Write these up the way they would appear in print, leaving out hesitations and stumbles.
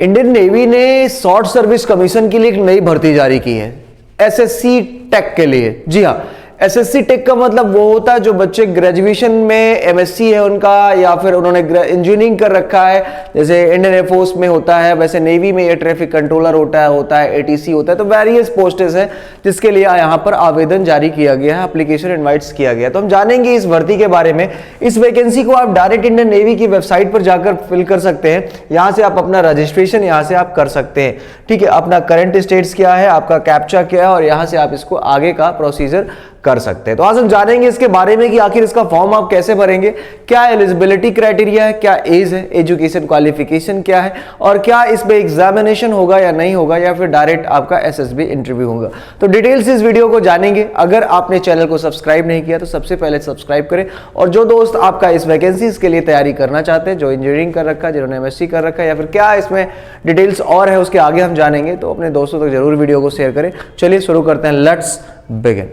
Indian navy ने short service commission के लिए एक नई भर्ती जारी की है, एसएससी टेक के लिए। जी हाँ, एसएससी टेक का मतलब वो होता है जो बच्चे ग्रेजुएशन में एमएससी है उनका, या फिर उन्होंने इंजीनियरिंग कर रखा है, जैसे इंडियन एयरफोर्स में होता है, वैसे नेवी में एयर ट्रैफिक कंट्रोलर होता है एटीसी होता है। तो वेरियस पोस्टेस है जिसके लिए यहाँ पर आवेदन जारी किया गया है, एप्लीकेशन इनवाइट्स किया गया। तो हम जानेंगे इस भर्ती के बारे में। इस वैकेंसी को आप डायरेक्ट इंडियन नेवी की वेबसाइट पर जाकर फिल कर सकते हैं। यहाँ से आप अपना रजिस्ट्रेशन यहाँ से आप कर सकते हैं। ठीक है, अपना करंट स्टेट्स क्या है, आपका कैप्चा क्या है, और यहाँ से आप इसको आगे का प्रोसीजर कर सकते हैं। तो आज हम जानेंगे इसके बारे में कि आखिर इसका फॉर्म आप कैसे भरेंगे, क्या एलिजिबिलिटी क्राइटेरिया है, क्या एज है, एजुकेशन क्वालिफिकेशन क्या है, और क्या इसमें एग्जामिनेशन होगा या नहीं होगा, या फिर डायरेक्ट आपका एसएसबी इंटरव्यू होगा। तो डिटेल्स इस वीडियो को जानेंगे। अगर आपने चैनल को सब्सक्राइब नहीं किया तो सबसे पहले सब्सक्राइब करें, और जो दोस्त आपका इस वैकेंसीज के लिए तैयारी करना चाहते हैं, जो इंजीनियरिंग कर रखा है, जिन्होंने एमएससी कर रखा है, या फिर क्या इसमें डिटेल्स और है उसके आगे हम जानेंगे, तो अपने दोस्तों तक जरूर वीडियो को शेयर करें। चलिए शुरू करते हैं, लेट्स बिगिन।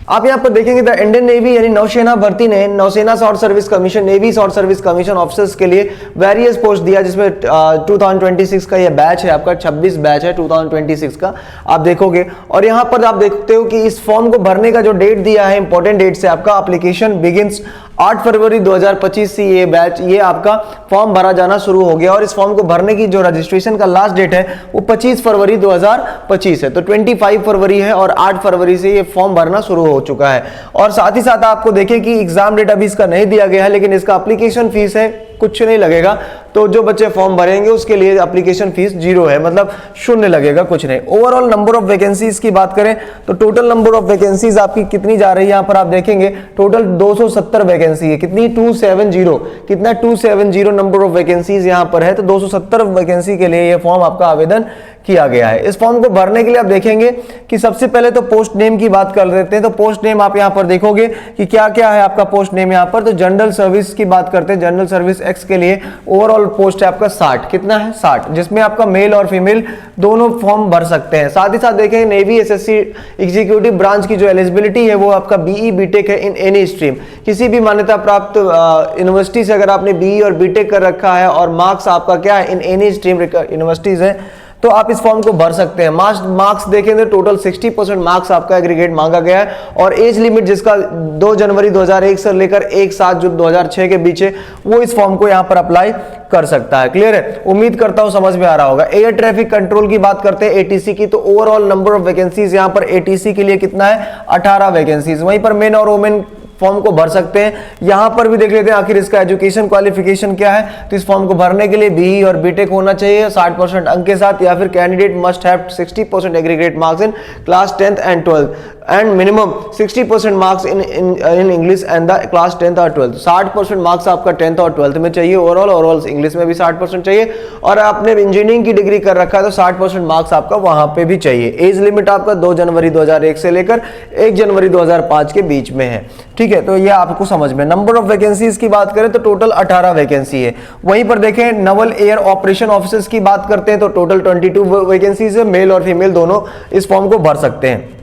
आप यहां पर देखेंगे द इंडियन नेवी यानी नौसेना भर्ती ने नौसेना short service commission, navy short service commission officers के लिए वेरियस पोस्ट दिया, जिसमें 2026 का ये बैच है, आपका 26 बैच है 2026 का आप देखोगे। और यहां पर आप देखते हो कि इस फॉर्म को भरने का जो डेट दिया है, इंपॉर्टेंट डेट से आपका एप्लीकेशन बिगिंस 8 फरवरी 2025 से ये बैच, ये आपका फॉर्म भरा जाना शुरू हो गया। और इस फॉर्म को भरने की जो रजिस्ट्रेशन का लास्ट डेट है वो 25 फरवरी 2025 है। तो 25 फरवरी है और 8 फरवरी से ये फॉर्म भरना शुरू हो चुका है। और साथ ही साथ आपको देखें कि एग्जाम डेट अभी इसका नहीं दिया गया है, लेकिन इसका एप्लीकेशन फीस है, कुछ नहीं लगेगा। तो जो बच्चे फॉर्म भरेंगे उसके लिए एप्लीकेशन फीस 0 है, मतलब शून्य लगेगा, कुछ नहीं। ओवरऑल नंबर ऑफ वैकेंसीज की बात करें तो टोटल नंबर ऑफ वैकेंसीज आपकी कितनी जा रही है, यहां पर आप देखेंगे टोटल 270 वैकेंसी है। कितनी? 270। कितना? 270 नंबर ऑफ वैकेंसीज यहां पर है। तो 270 वैकेंसी के लिए यह फॉर्म आपका आवेदन किया गया है। इस फॉर्म को भरने के लिए आप देखेंगे कि सबसे पहले तो पोस्ट नेम की बात कर लेते हैं। तो पोस्ट नेम आप यहां पर देखोगे कि क्या क्या है आपका पोस्ट नेम यहां पर। तो जनरल सर्विस की बात करते हैं, जनरल सर्विस एक्स के लिए ओवरऑल पोस्ट है आपका 60। कितना है? 60, जिसमें आपका मेल और फीमेल दोनों फॉर्म भर सकते हैं। साथ ही साथ देखें नेवी एसएससी एग्जीक्यूटिव ब्रांच की जो एलिजिबिलिटी है वो आपका बीई बीटेक है इन एनी स्ट्रीम। किसी भी मान्यता प्राप्त यूनिवर्सिटी से अगर आपने बीई और बीटेक कर रखा है और मार्क्स आपका क्या है, इन एनी स्ट्रीम यूनिवर्सिटीज है, तो आप इस फॉर्म को भर सकते हैं। मार्क्स देखें तो टोटल 60% मार्क्स आपका एग्रीगेट मांगा गया है। और एज लिमिट जिसका 2 जनवरी 2001 से लेकर 1/7/2006 के बीच है, वो इस फॉर्म को यहां पर अप्लाई कर सकता है। क्लियर है? उम्मीद करता हूं समझ में आ रहा होगा। एयर ट्रैफिक कंट्रोल की बात करते हैं एटीसी की, तो ओवरऑल नंबर ऑफ वैकेंसीज यहां पर एटीसी के लिए कितना है? 18 वैकेंसीज। वहीं पर मेन और वुमेन फॉर्म को भर सकते हैं। यहां पर भी देख लेते हैं आखिर इसका एजुकेशन क्वालिफिकेशन क्या है। तो इस फॉर्म को भरने के लिए बीई और बीटेक होना चाहिए 60% अंक के साथ, या फिर candidate must have 60% aggregate marks in class 10th and 12th and minimum 60% marks in English and the class 10th और 12th। 60% मार्क्स आपका 10th और 12th में चाहिए ओवरऑल इंग्लिश में भी 60% चाहिए। और आपने इंजीनियरिंग की डिग्री कर रखा है तो 60% मार्क्स आपका वहां पे भी चाहिए। एज लिमिट आपका 2 जनवरी 2001 से लेकर 1 जनवरी 2005 के बीच में है। ठीक है, तो ये आपको समझ में। नंबर ऑफ वैकेंसीज की बात करें तो टोटल 18 वैकेंसी है। वहीं पर देखें नवल एयर ऑपरेशन ऑफिसर्स की बात करते हैं तो टोटल 22 वैकेंसीज है। मेल और फीमेल दोनों इस फॉर्म को भर सकते हैं।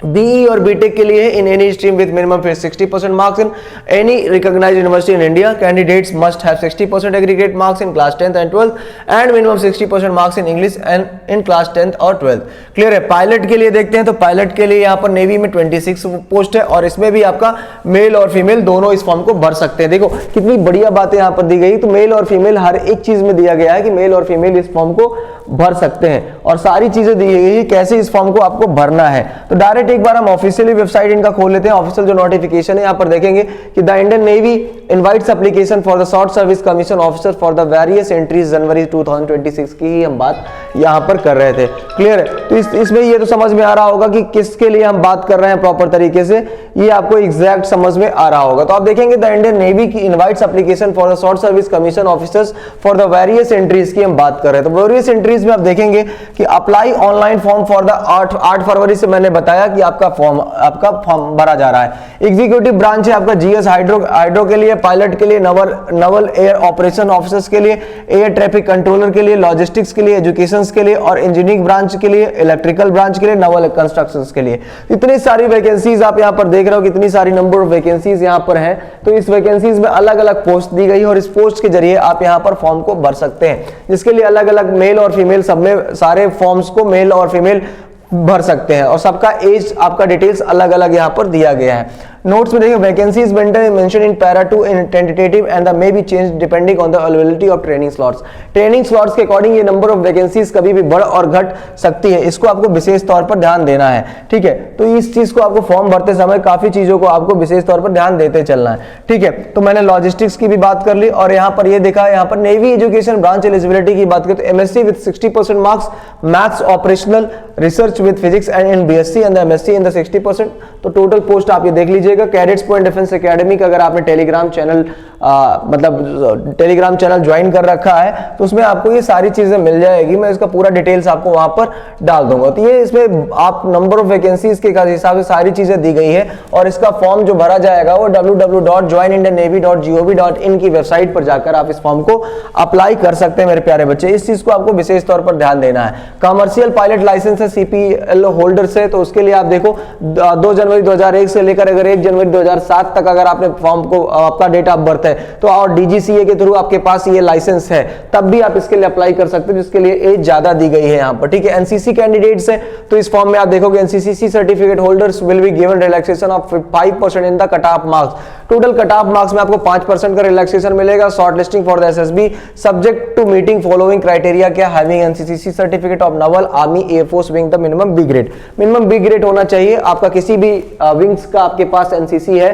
बीई और बीटेक के लिए in any stream with minimum 60% marks in any recognised university in India. Candidates must have 60% aggregate marks in class 10th and 12th and minimum 60% marks in English and in class 10th और 12th। Clear है? Pilot के लिए देखते हैं तो pilot के लिए यहाँ पर नेवी में 26 पोस्ट है, और इसमें भी आपका मेल और फीमेल दोनों इस फॉर्म को भर सकते हैं। देखो कितनी बढ़िया बातें यहाँ पर दी गई। तो मेल और फीमेल हर एक चीज में दिया गया है कि मेल और फीमेल इस फॉर्म को भर सकते हैं, और सारी चीजें दी गई है कैसे इस फॉर्म को आपको भरना है। तो डायरेक्ट एक बार हम ऑफिशियली वेबसाइट इनका खोल लेते हैं। ऑफिशियल जो नोटिफिकेशन है यहाँ पर देखेंगे कि the Indian navy invites application for the short service commission officer for the various entries जनवरी 2026 की ही हम बात यहाँ पर कर रहे थे। क्लियर है? तो इसमें ये तो समझ में आ रहा होगा कि किसके लिए हम बात कर रहे हैं प्रॉपर तरीके से, ये आपको एग्जैक्ट समझ में आ रहा होगा। तो आप देखेंगे द इंडियन नेवी की invites application for the short service commission officers for the various entries की हम बात कर रहे हैं। तो वेरियस एंट्रीज में आप देखेंगे कि apply online form for the 8 फरवरी से मैंने बताया कि आपका फॉर्म भरा जा रहा है। एग्जीक्यूटिव ब्रांच है आपका जीएस हाइड्रो के लिए, पायलट के लिए, नवल एयर ऑपरेशन ऑफिसर्स के लिए, एयर ट्रैफिक कंट्रोलर के लिए, लॉजिस्टिक्स के लिए, एजुकेशन के लिए, और इंजीनियरिंग ब्रांच के लिए, इलेक्ट्रिकल ब्रांच के लिए, नवल कंस्ट्रक्शंस के लिए। इतनी सारी वैकेंसीज आप यहां पर देख देख रहे हो कितनी सारी नंबर ऑफ वैकेंसीज यहाँ पर हैं। तो इस वैकेंसीज में अलग अलग पोस्ट दी गई और इस पोस्ट के जरिए आप यहाँ पर फॉर्म को भर सकते हैं, जिसके लिए अलग अलग मेल और फीमेल सब में सारे फॉर्म्स को मेल और फीमेल भर सकते हैं और सबका एज आपका डिटेल्स अलग अलग यहाँ पर दिया गया है। नोट्स में देखिए vacancies mention in para 2 in tentative and the may be change depending on the availability of training slots. Training slots के अकॉर्डिंग ये नंबर ऑफ वैकेंसीज कभी भी बढ़ और घट सकती है, इसको आपको विशेष तौर पर ध्यान देना है, ठीक है। तो इस चीज को आपको फॉर्म भरते समय काफी चीजों को आपको विशेष तौर पर ध्यान देते चलना है, ठीक है। तो मैंने लॉजिस्टिक्स की भी बात कर ली और यहाँ पर ये देखा, यहाँ पर नेवी एजुकेशन ब्रांच एलिजिबिलिटी की बात करें तो MSc with 60% marks, maths operational, research with physics and BSc and MSc in the 60%। तो टोटल पोस्ट आप ये देख लीजिएगा। कैडेट्स पॉइंट डिफेंस एकेडमी का अगर आपने टेलीग्राम चैनल मतलब टेलीग्राम चैनल ज्वाइन कर रखा है तो उसमें आपको ये सारी चीजें मिल जाएगी, मैं इसका पूरा डिटेल्स आपको वहां पर डाल दूंगा। तो ये इसमें आप नंबर ऑफ वैकेंसीज के हिसाब से सारी चीजें दी गई है और इसका फॉर्म जो भरा जाएगा वो www.joinindiannavy.gov.in की वेबसाइट पर जाकर आप इस फॉर्म को अप्लाई कर सकते हैं मेरे प्यारे बच्चे। इस चीज को आपको विशेष तौर पर ध्यान देना है। कमर्शियल पायलट लाइसेंस है सीपीएल होल्डर से, तो उसके लिए आप देखो 2 जनवरी 2001 से लेकर अगर 1 जनवरी 2007 तक अगर आपने फॉर्म को आपका डेट ऑफ बर्थ है तो और डीजीसीए के थ्रू आपके पास ये लाइसेंस है तब भी आप इसके लिए अप्लाई कर सकते हो, जिसके लिए एज ज्यादा दी गई है यहाँ पर, ठीक है। एनसीसी कैंडिडेट्स है तो इस फॉर्म में आप देखोगे NCC certificate holders will be given relaxation of 5% in the cut off marks. Total cut off marks में आपको 5% का रिलैक्सेशन मिलेगा। Shortlisting for the SSB subject to meeting following criteria क्या, having NCC certificate of naval army air force wing the minimum B grade. Minimum B grade होना चाहिए आपका, किसी भी विंग्स का आपके पास एनसीसी है,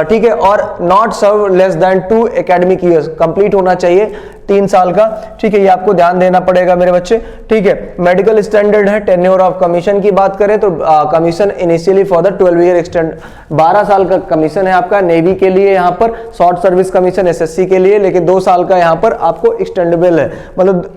ठीक है, और not serve less than 2 academic years, complete होना चाहिए 3 साल का, ठीक है। ये आपको ध्यान देना पड़ेगा मेरे बच्चे, ठीक है। मेडिकल स्टैंडर्ड है। टेन्योर ऑफ कमीशन की बात करें तो commission initially for the 12 year extend, 12 साल का कमीशन है आपका नेवी के लिए, यहाँ पर शॉर्ट सर्विस कमीशन एसएससी के लिए, लेकिन 2 साल का यहाँ पर आपको एक्सटेंडेबल है, मतलब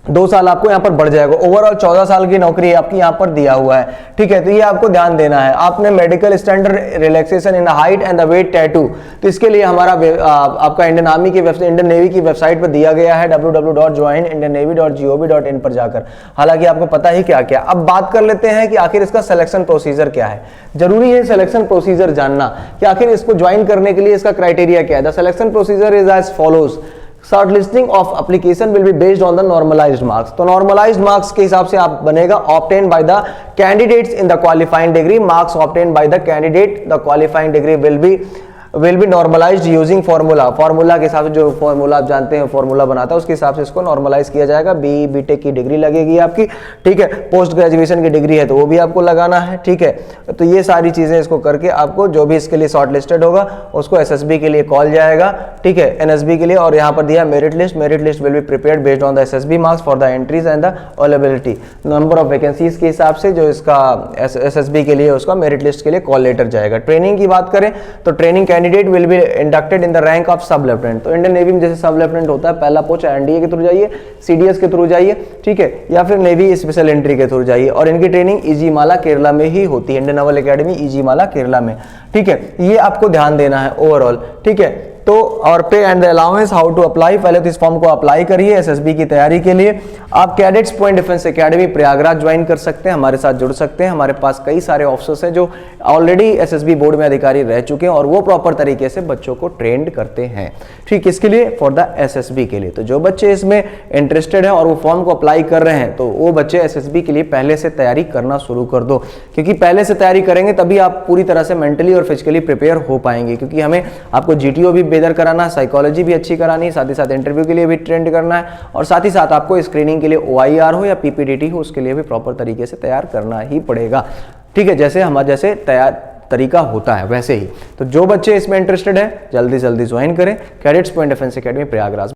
2 साल आपको यहाँ पर बढ़ जाएगा। ओवरऑल 14 साल की नौकरी आपकी यहाँ पर दिया हुआ है, ठीक है। तो ये आपको ध्यान देना है। आपने medical standard relaxation in height and the weight tattoo, तो इसके लिए हमारा आपका इंडियन आर्मी की वेबसाइट, इंडियन नेवी की वेबसाइट पर दिया गया है www.joinindiannavy.gov.in पर जाकर। हालांकि आपको पता ही क्या क्या। अब बात कर लेते हैं कि आखिर इसका सिलेक्शन प्रोसीजर क्या है। जरूरी है सिलेक्शन प्रोसीजर जानना कि आखिर इसको ज्वाइन करने के लिए इसका क्राइटेरिया क्या है। The selection procedure is as follows. Shortlisting of application will be based on the normalised marks. तो नॉर्मलाइज्ड मार्क्स के हिसाब से आप बनेगा। Obtain by the candidates in the qualifying degree, marks obtain by the candidate the qualifying degree will be normalised using formula. Formula के हिसाब से, जो फॉर्मूला आप जानते हैं फॉर्मूला बनाता है, उसके हिसाब से इसको नॉर्मलाइज किया जाएगा। बीटेक की डिग्री लगेगी आपकी, ठीक है। पोस्ट ग्रेजुएशन की डिग्री है तो वो भी आपको लगाना है, ठीक है। तो ये सारी चीजें इसको करके आपको जो भी इसके लिए शॉर्ट लिस्टेड होगा उसको एसएसबी के लिए कॉल जाएगा, ठीक है, एनएसबी के लिए। और यहाँ पर दिया merit list will be prepared based on the SSB marks for the entries and the availability. Number of vacancies के हिसाब से जो इसका एसएसबी के लिए उसका मेरिट लिस्ट के लिए कॉल लेटर जाएगा। ट्रेनिंग की बात करें तो training candidate will be inducted in the rank of सब लेफ्टिनेंट। तो इंडियन नेवी में जैसे सब लेफ्टिनेंट होता है, पहला पोस्ट एनडीए के थ्रू जाइए, सीडीएस के थ्रू जाइए, ठीक है, या फिर नेवी स्पेशल एंट्री के थ्रू जाइए। और इनकी ट्रेनिंग इजीमाला केरला में ही होती है, इंडियन नेवल एकेडमी इजीमाला केरला में, ठीक है। ये आपको ध्यान देना है ओवरऑल, ठीक है। तो और pay and the allowance, how to apply, पहले तो इस फॉर्म को अप्लाई करिए एसएसबी की तैयारी के लिए। आप cadets point defence academy Prayagraj join कर सकते हैं, हमारे साथ जुड़ सकते हैं। हमारे पास कई सारे ऑफिसर्स हैं जो ऑलरेडी एसएसबी बोर्ड में अधिकारी रह चुके हैं और वो प्रॉपर तरीके से बच्चों को ट्रेंड करते हैं, ठीक, इसके लिए फॉर द एसएसबी के लिए। तो जो बच्चे इसमें इंटरेस्टेड हैं और वो फॉर्म को अप्लाई कर रहे हैं तो वो बच्चे एसएसबी के लिए पहले से तैयारी करना शुरू कर दो, क्योंकि पहले से तैयारी करेंगे तभी आप पूरी तरह से मेंटली और फिजिकली प्रिपेयर हो पाएंगे। क्योंकि हमें आपको जीटीओ भी बेहतर कराना है, साइकोलॉजी भी अच्छी करानी है, साथ ही साथ इंटरव्यू के लिए भी ट्रेंड करना है, और साथ ही साथ आपको स्क्रीनिंग के लिए OIR हो या पीपीडीटी हो उसके लिए भी प्रॉपर तरीके से तैयार करना ही पड़ेगा, ठीक है। जैसे तैयार तरीका होता है वैसे ही। तो जो बच्चे इसमें इंटरेस्टेड है जल्दी से जल्दी ज्वाइन करें cadets point defence academy Prayagraj.